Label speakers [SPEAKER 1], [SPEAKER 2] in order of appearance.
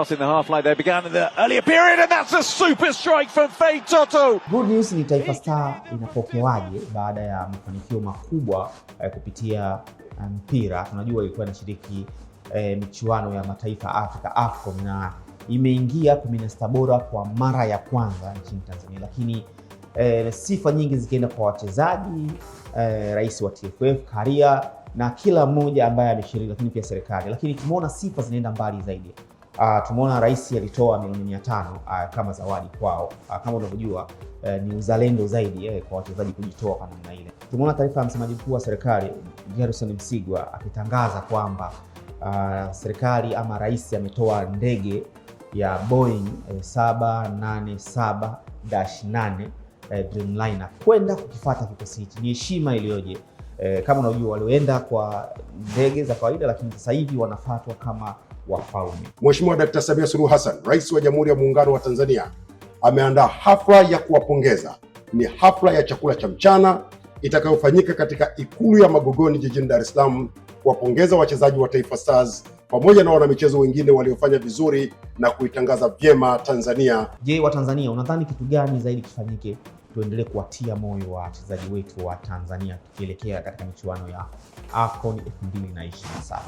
[SPEAKER 1] In the half line they began in the earlier period and that's a super strike from Faye Toto.
[SPEAKER 2] Good news ni Taifa Star inapokewaje baada ya mafanikio makubwa kupitia mpira. Tunajua ilikuwa inashiriki michuano ya mataifa Afrika AFCON na imeingia 16 bora kwa mara ya kwanza nchini Tanzania, lakini sifa nyingi zikienda kwa wachezaji, rais wa TFF, Karia na kila mmoja ambaye ameshiriki, lakini pia serikali. Lakini tumeona sifa zinaenda mbali zaidi. Tumeona rais alitoa milioni 500 kama zawadi kwao. Kama unavyojua ni uzalendo zaidi kwa wachezaji kujitoa kwa namna ile. Tumeona taarifa ya msemaji mkuu wa serikali Gerson Msigwa akitangaza kwamba serikali ama rais ametoa ndege ya Boeing 787-8 Dreamliner kwenda kukifuata kikosi hichi. Ni heshima iliyoje! Kama unajua walioenda kwa ndege za kawaida, lakini sasa hivi wanafuatwa kama wafalme.
[SPEAKER 3] Mheshimiwa Dkt. Samia Suluhu Hassan, Rais wa Jamhuri ya Muungano wa Tanzania, ameandaa hafla ya kuwapongeza. Ni hafla ya chakula cha mchana itakayofanyika katika Ikulu ya Magogoni jijini Dar es Salaam, kuwapongeza wachezaji wa Taifa Stars pamoja na wanamichezo wengine waliofanya vizuri na kuitangaza vyema Tanzania.
[SPEAKER 2] Je, wa Tanzania unadhani kitu gani zaidi kifanyike tuendelee kuwatia moyo wa wachezaji wetu wa Tanzania tukielekea katika michuano ya AFCON 2027?